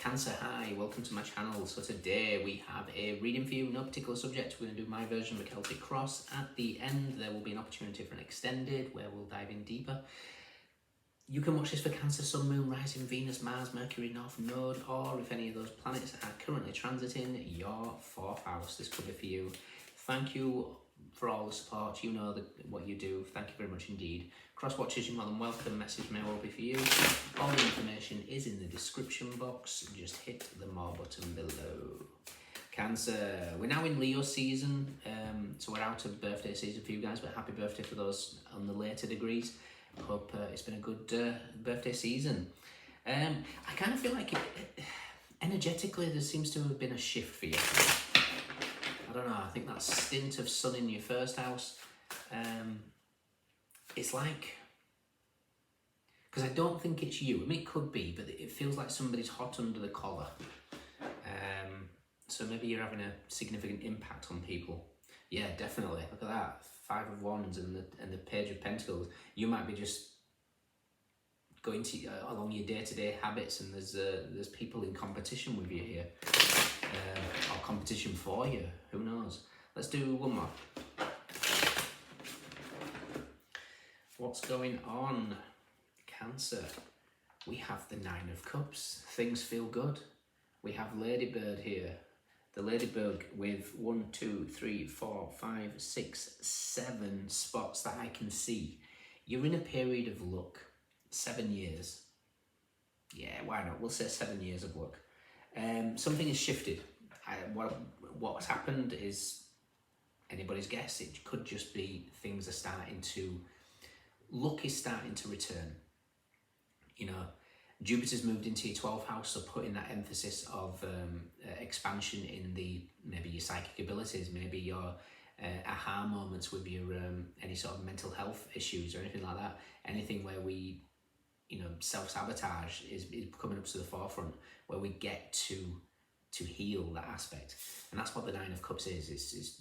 Cancer, hi, welcome to my channel. So today we have a reading for you, no particular subject. We're going to do my version of a Celtic cross. At the end there will be an opportunity for an extended where we'll dive in deeper. You can watch this for Cancer, Sun, Moon, Rising, Venus, Mars, Mercury, North Node, or if any of those planets are currently transiting your 4th house. This could be for you. Thank you for all the support. You know what you do. Thank you very much indeed. Cross watchers, you're more than welcome. Message may well be for you. All the information is in the description box. Just hit the more button below. Cancer, we're now in Leo season, so we're out of birthday season for you guys, but happy birthday for those on the later degrees. Hope it's been a good birthday season. I kind of feel like energetically there seems to have been a shift for you. I don't know, I think that stint of sun in your 1st house, it's like, because I don't think it's you. I mean, it could be, but it feels like somebody's hot under the collar. So maybe you're having a significant impact on people. Yeah, definitely. Look at that. 5 of Wands and the Page of Pentacles. You might be just going to along your day-to-day habits, and there's people in competition with you here, or competition for you. Who knows? Let's do one more. What's going on, Cancer? We have the 9 of Cups. Things feel good. We have Ladybird here. The Ladybug with 1, 2, 3, 4, 5, 6, 7 spots that I can see. You're in a period of luck. 7 years. Yeah, why not? We'll say 7 years of luck. Something has shifted. What's happened is anybody's guess. It could just be things are starting to... Luck is starting to return. You know, Jupiter's moved into your 12th house, so putting that emphasis of expansion in maybe your psychic abilities, maybe your aha moments with your any sort of mental health issues or anything like that. Anything where we, self-sabotage is coming up to the forefront, where we get to heal that aspect. And that's what the 9 of Cups is.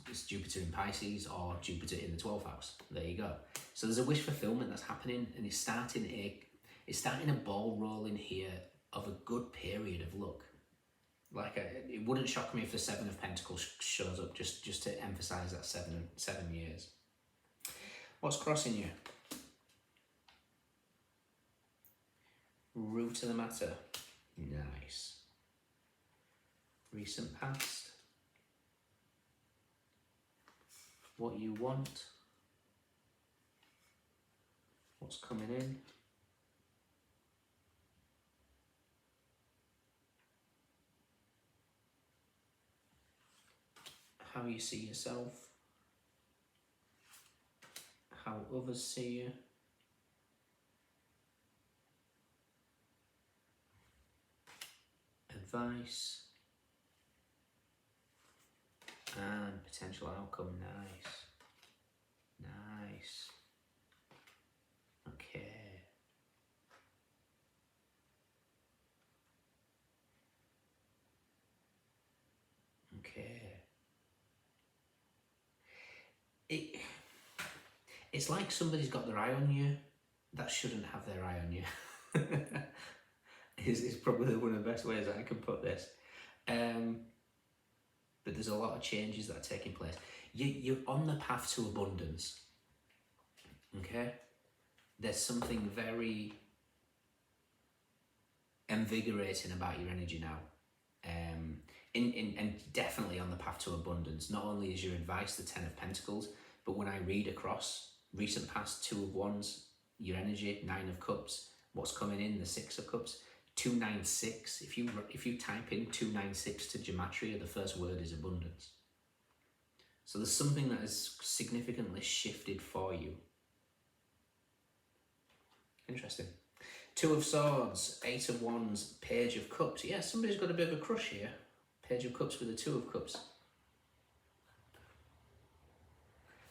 It's Jupiter in Pisces or Jupiter in the 12th house. There you go. So there's a wish fulfillment that's happening, and it's starting a ball rolling here of a good period of luck. Like, it wouldn't shock me if the 7 of Pentacles shows up, just to emphasize that 7 years. What's crossing you? Root of the matter. Nice. Recent past. What you want. What's coming in. How you see yourself, how others see you, advice, and potential outcome. Nice. Okay. It's like somebody's got their eye on you that shouldn't have their eye on you. is probably one of the best ways that I can put this. But there's a lot of changes that are taking place. You're on the path to abundance. Okay? There's something very invigorating about your energy now. And definitely on the path to abundance. Not only is your advice the 10 of Pentacles, but when I read across recent past, 2 of Wands, your energy, 9 of Cups, what's coming in, the 6 of Cups, 296. If you type in 296 to Gematria, the first word is abundance. So there's something that has significantly shifted for you. Interesting. 2 of Swords, 8 of Wands, Page of Cups. Yeah, somebody's got a bit of a crush here. Page of Cups with the 2 of Cups.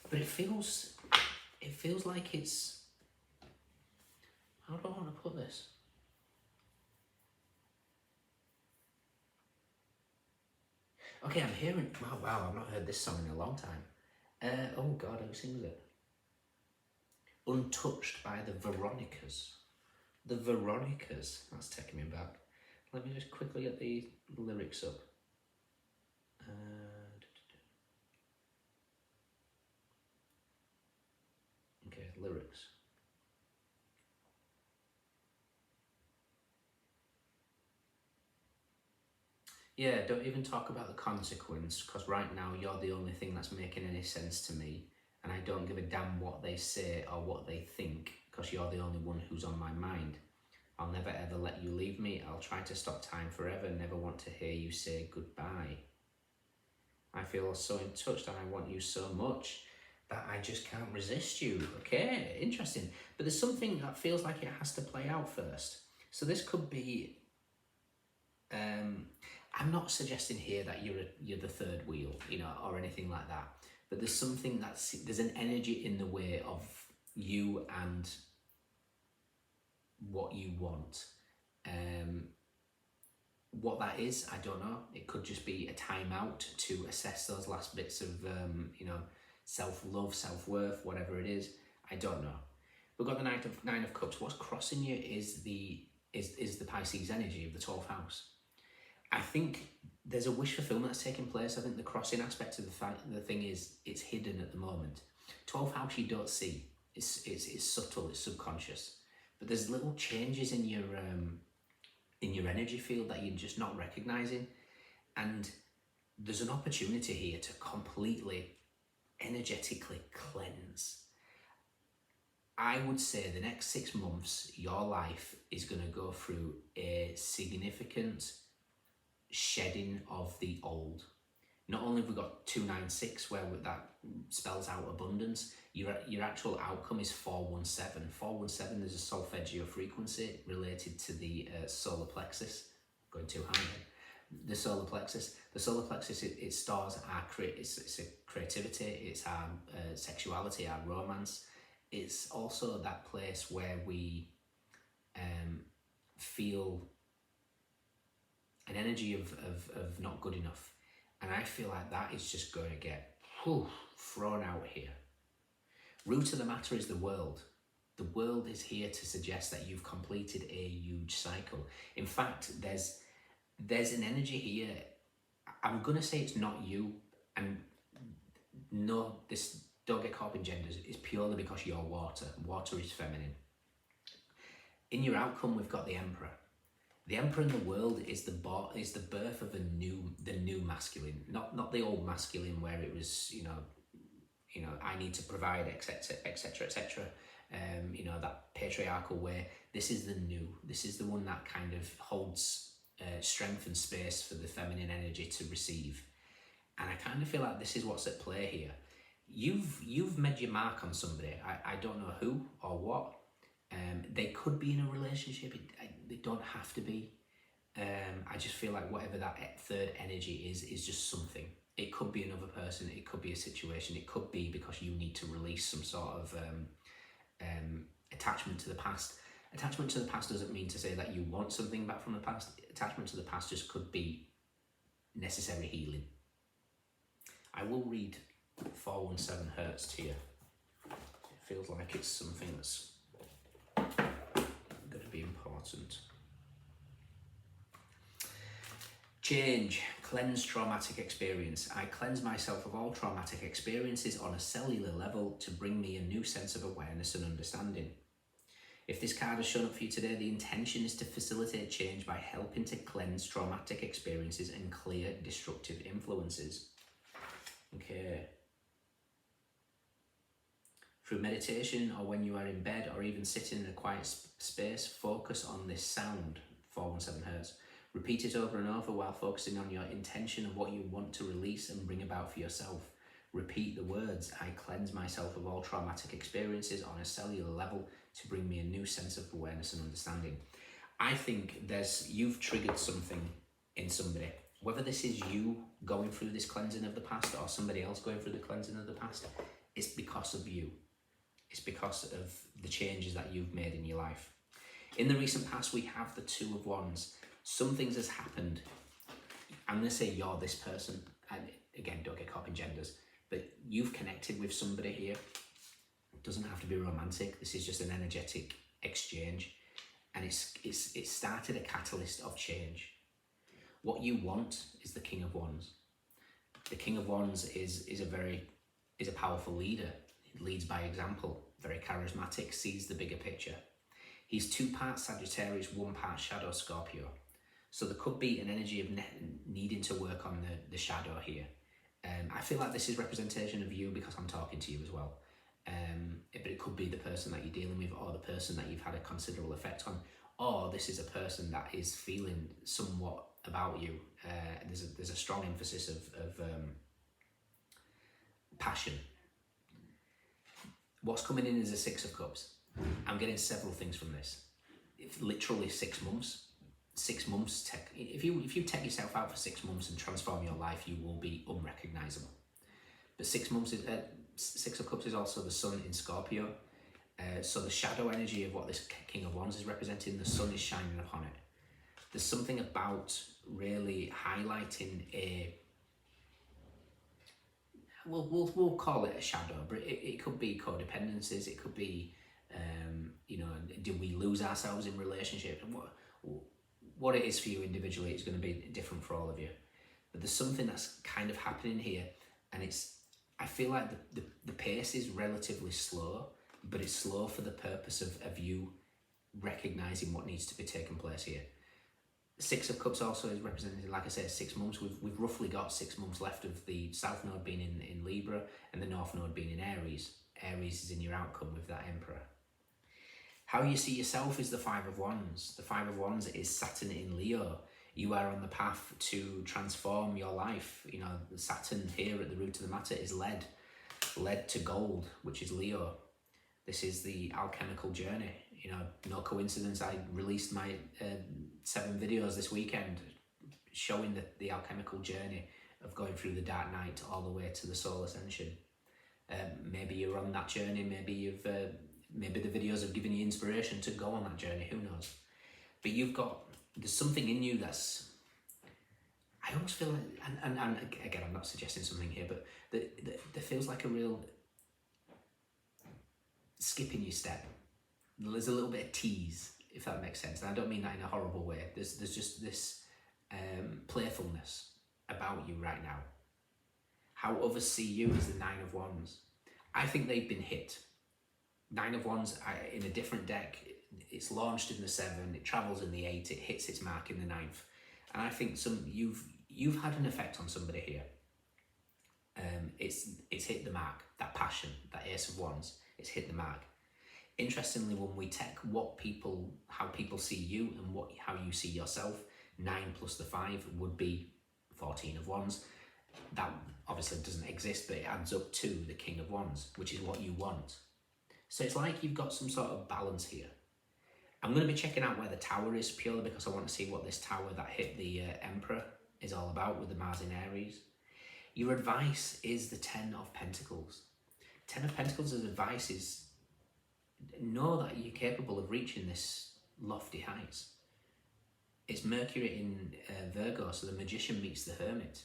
But it feels like it's... How do I want to put this? Okay, I'm hearing... Oh, wow, I've not heard this song in a long time. Oh, God, who sings it? Untouched by the Veronicas. The Veronicas. That's taking me back. Let me just quickly get the lyrics up. Okay, lyrics. Yeah, don't even talk about the consequence, because right now you're the only thing that's making any sense to me, and I don't give a damn what they say or what they think, because you're the only one who's on my mind. I'll never ever let you leave me. I'll try to stop time forever, never want to hear you say goodbye. I feel so in touch and I want you so much that I just can't resist you. Okay, interesting. But there's something that feels like it has to play out first. So this could be, I'm not suggesting here that you're the third wheel, you know, or anything like that. But there's something there's an energy in the way of you and what you want. What that is, I don't know. It could just be a timeout to assess those last bits of, you know, self-love, self-worth, whatever it is. I don't know. We've got the Nine of Cups. What's crossing you is the Pisces energy of the 12th house. I think there's a wish fulfillment that's taking place. I think the crossing aspect of the thing is it's hidden at the moment. 12th house you don't see. It's subtle, it's subconscious. But there's little changes in your energy field that you're just not recognizing, and there's an opportunity here to completely energetically cleanse. I would say the next 6 months your life is going to go through a significant shedding of the old. Not only have we got 296 where that spells out abundance, your actual outcome is 417. 417 is a solfeggio frequency related to the solar plexus. Going too high there. The solar plexus. The solar plexus, it stores our it's a creativity, it's our sexuality, our romance. It's also that place where we feel an energy of not good enough. And I feel like that is just going to get thrown out here. Root of the matter is the world. The world is here to suggest that you've completed a huge cycle. In fact, there's an energy here. I'm going to say it's not you. And no, this don't get caught up in genders. It's purely because you're water. Water is feminine. In your outcome, we've got the Emperor. The Emperor in the world is the birth of the new masculine, not the old masculine where it was, you know, I need to provide, etc., etc., etc. You know, that patriarchal way. This is the new. This is the one that kind of holds strength and space for the feminine energy to receive. And I kind of feel like this is what's at play here. You've made your mark on somebody. I don't know who or what. They could be in a relationship. They don't have to be. I just feel like whatever that third energy is just something. It could be another person. It could be a situation. It could be because you need to release some sort of attachment to the past. Attachment to the past doesn't mean to say that you want something back from the past. Attachment to the past just could be necessary healing. I will read 417 Hertz to you. It feels like it's something that's going to be important. Change, cleanse traumatic experience. I cleanse myself of all traumatic experiences on a cellular level to bring me a new sense of awareness and understanding. If this card has shown up for you today, the intention is to facilitate change by helping to cleanse traumatic experiences and clear destructive influences. Okay. Through meditation or when you are in bed or even sitting in a quiet space, focus on this sound, 417 Hertz. Repeat it over and over while focusing on your intention of what you want to release and bring about for yourself. Repeat the words, I cleanse myself of all traumatic experiences on a cellular level to bring me a new sense of awareness and understanding. I think you've triggered something in somebody. Whether this is you going through this cleansing of the past or somebody else going through the cleansing of the past, it's because of you. It's because of the changes that you've made in your life. In the recent past, we have the Two of Wands. Some things has happened. I'm going to say you're this person. And again, don't get caught in genders. But you've connected with somebody here. It doesn't have to be romantic. This is just an energetic exchange. and it started a catalyst of change. What you want is the King of Wands. The King of Wands is a powerful leader. He leads by example, very charismatic, sees the bigger picture. He's 2 parts Sagittarius, 1 part shadow Scorpio. So there could be an energy of needing to work on the shadow here. I feel like this is representation of you because I'm talking to you as well. But it could be the person that you're dealing with, or the person that you've had a considerable effect on, or this is a person that is feeling somewhat about you. There's a strong emphasis of passion. What's coming in is a 6 of Cups. I'm getting several things from this. Literally 6 months. 6 months, if you take yourself out for 6 months and transform your life, you will be unrecognizable. But 6 months, 6 of Cups is also the sun in Scorpio. So the shadow energy of what this King of Wands is representing, the sun is shining upon it. There's something about really highlighting we'll call it a shadow, but it could be codependencies, it could be, do we lose ourselves in relationship? And what it is for you individually is going to be different for all of you. But there's something that's kind of happening here, and I feel like the pace is relatively slow, but it's slow for the purpose of you recognizing what needs to be taking place here. 6 of Cups also is represented, like I said, 6 months. We've roughly got 6 months left of the South Node being in Libra and the North Node being in Aries. Aries is in your outcome with that Emperor. How you see yourself is the 5 of Wands. The 5 of Wands is Saturn in Leo. You are on the path to transform your life. Saturn here at the root of the matter is lead to gold, which is Leo. This is the alchemical journey. No coincidence, I released my 7 videos this weekend showing the alchemical journey of going through the dark night all the way to the soul ascension. Maybe you're on that journey, maybe maybe the videos have given you inspiration to go on that journey, who knows. But there's something in you that's, I almost feel like, and again, I'm not suggesting something here, but there feels like a real skipping your step. There's a little bit of tease, if that makes sense. And I don't mean that in a horrible way. There's just this playfulness about you right now. How others see you is the 9 of Wands. I think they've been hit. 9 of Wands in a different deck, it's launched in the 7, it travels in the 8, it hits its mark in the 9th. And I think you've had an effect on somebody here. It's hit the mark, that passion, that Ace of Wands, it's hit the mark. Interestingly, when we take how people see you and how you see yourself, 9 plus the 5 would be 14 of Wands. That obviously doesn't exist, but it adds up to the King of Wands, which is what you want. So it's like you've got some sort of balance here. I'm going to be checking out where the Tower is, purely because I want to see what this Tower that hit the Emperor is all about with the Mars in Aries. Your advice is the 10 of Pentacles. 10 of Pentacles' advice is, know that you're capable of reaching this lofty heights. It's Mercury in Virgo, so the Magician meets the Hermit.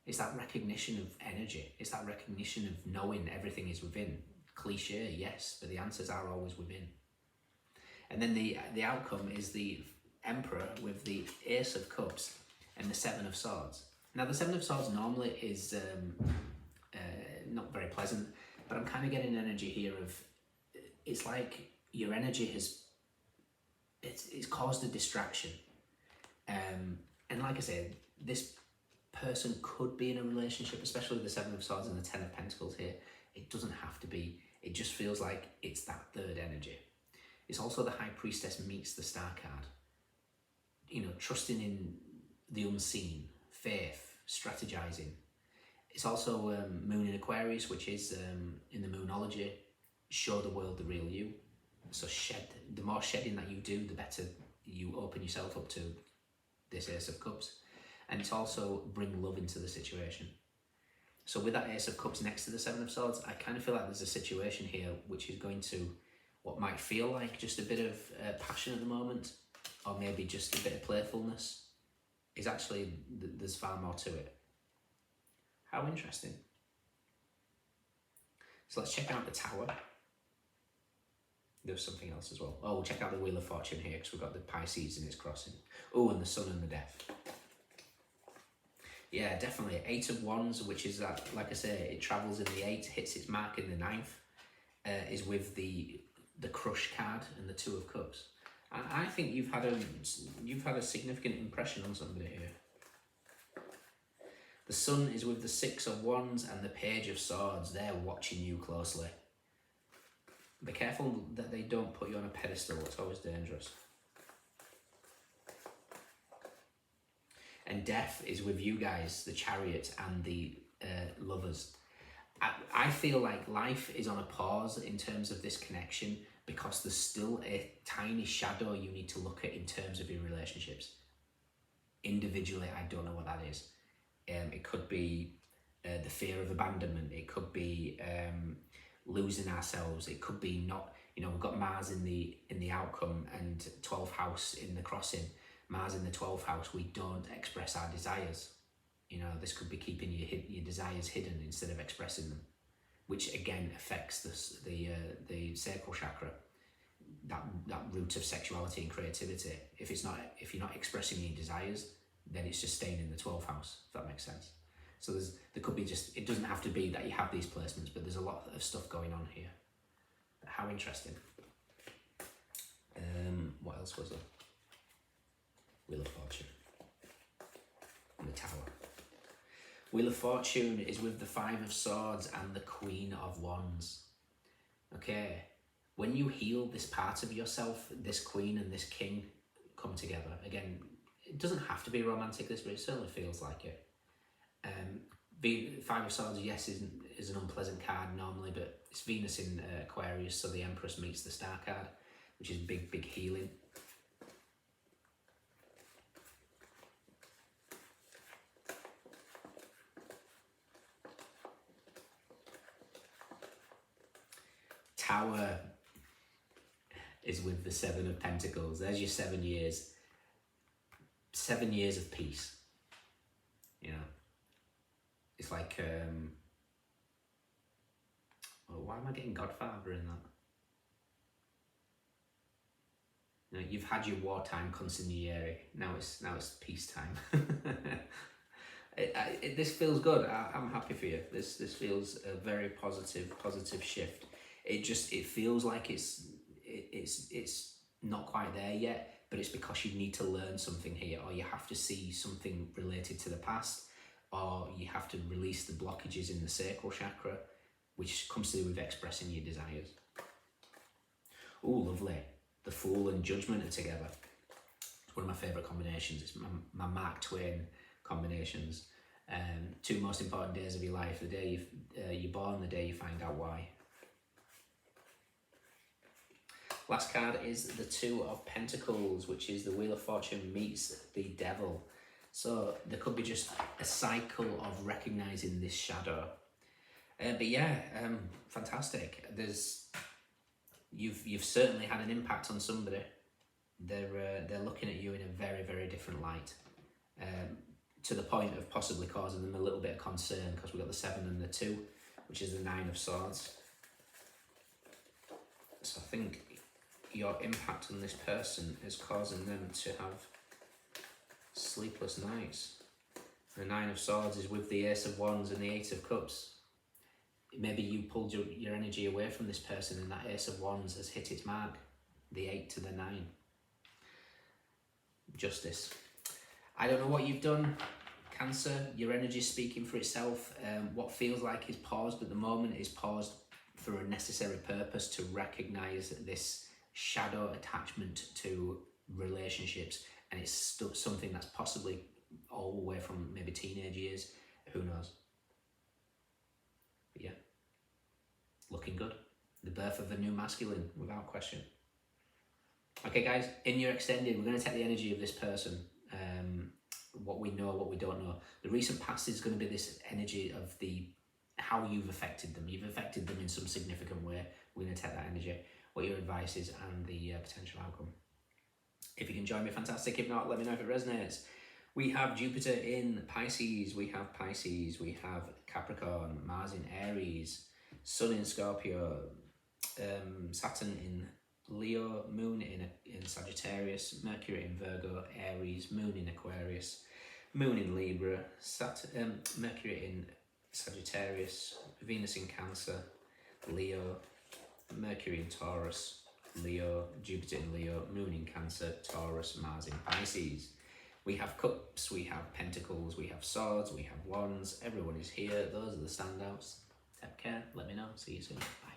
It's that recognition of energy. It's that recognition of knowing everything is within. Cliche, yes, but the answers are always within. And then the outcome is the Emperor with the Ace of Cups and the 7 of Swords. Now the 7 of Swords normally is not very pleasant, but I'm kind of getting energy here of, it's like your energy it's caused a distraction. And like I said, this person could be in a relationship, especially the 7 of Swords and the 10 of Pentacles here. It doesn't have to be. It just feels like it's that third energy. It's also the High Priestess meets the Star card. Trusting in the unseen, faith, strategizing. It's also Moon in Aquarius, which is in the Moonology, show the world the real you. So the more shedding that you do, the better you open yourself up to this Ace of Cups. And it's also bring love into the situation. So with that Ace of Cups next to the 7 of Swords, I kind of feel like there's a situation here which is going to, what might feel like just a bit of passion at the moment, or maybe just a bit of playfulness, is actually, there's far more to it. How interesting. So let's check out the Tower. There's something else as well. Oh, we'll check out the Wheel of Fortune here because we've got the Pisces in its crossing. Oh, and the Sun and the Death. Yeah, definitely. 8 of Wands, which is that, like I say, it travels in the 8, hits its mark in the 9th, is with the Crush card and the 2 of Cups. I think you've had a significant impression on somebody here. The Sun is with the 6 of Wands and the Page of Swords. They're watching you closely. Be careful that they don't put you on a pedestal. It's always dangerous. And Death is with you guys, the Chariot and the Lovers. I feel like life is on a pause in terms of this connection because there's still a tiny shadow you need to look at in terms of your relationships. Individually, I don't know what that is. It could be the fear of abandonment. It could be losing ourselves. It could be not, we've got Mars in the outcome and 12th house in the crossing. Mars in the 12th house, we don't express our desires. This could be keeping your desires hidden instead of expressing them, which again affects the sacral chakra, that root of sexuality and creativity. If you're not expressing your desires, then it's just staying in the 12th house, if that makes sense. So there could be it doesn't have to be that you have these placements, but there's a lot of stuff going on here. But how interesting. What else was there? Wheel of Fortune. And the Tower. Wheel of Fortune is with the 5 of Swords and the Queen of Wands. Okay, when you heal this part of yourself, this Queen and this King come together. Again, it doesn't have to be romantic, but it certainly feels like it. The 5 of Swords, yes, is an unpleasant card normally, but it's Venus in Aquarius, so the Empress meets the Star card, which is big healing. Tower is with the 7 of Pentacles. There's your 7 years. 7 years of peace. It's like, why am I getting Godfather in that? You've had your wartime consigliere. Now it's peacetime. This feels good. I'm happy for you. This feels a very positive shift. It feels like it's not quite there yet, but it's because you need to learn something here, or you have to see something related to the past, or you have to release the blockages in the sacral chakra, which comes to do with expressing your desires. Oh, lovely. The Fool and Judgment are together. It's one of my favourite combinations. It's my Mark Twain combinations. 2 most important days of your life: the day you're born, the day you find out why. Last card is the 2 of Pentacles, which is the Wheel of Fortune meets the Devil. So there could be just a cycle of recognizing this shadow. But yeah, fantastic. You've certainly had an impact on somebody. They're looking at you in a very different light, to the point of possibly causing them a little bit of concern, because we've got the 7 and the 2, which is the 9 of Swords. So I think your impact on this person is causing them to have sleepless nights. The 9 of Swords is with the Ace of Wands and the 8 of Cups. Maybe you pulled your energy away from this person and that Ace of Wands has hit its mark. The 8 to the 9. Justice. I don't know what you've done, Cancer. Your energy is speaking for itself. What feels like is paused at the moment is paused for a necessary purpose, to recognize this shadow attachment to relationships, and it's still something that's possibly all the way from maybe teenage years. Who knows? But yeah, looking good. The birth of a new masculine, without question. Okay, guys, in your extended, we're going to take the energy of this person. What we know, what we don't know. The recent past is going to be this energy of how you've affected them. You've affected them in some significant way. We're going to take that energy, what your advice is, and the potential outcome. If you can join me, fantastic. If not, let me know if it resonates. We have Jupiter in Pisces. We have Capricorn, Mars in Aries, Sun in Scorpio, Saturn in Leo, Moon in Sagittarius, Mercury in Virgo, Aries, Moon in Aquarius, Moon in Libra, Mercury in Sagittarius, Venus in Cancer, Leo, Mercury in Taurus, Leo, Jupiter in Leo, Moon in Cancer, Taurus, Mars in Pisces. We have cups, we have pentacles, we have swords, we have wands. Everyone is here. Those are the standouts. Take care. Let me know. See you soon. Bye.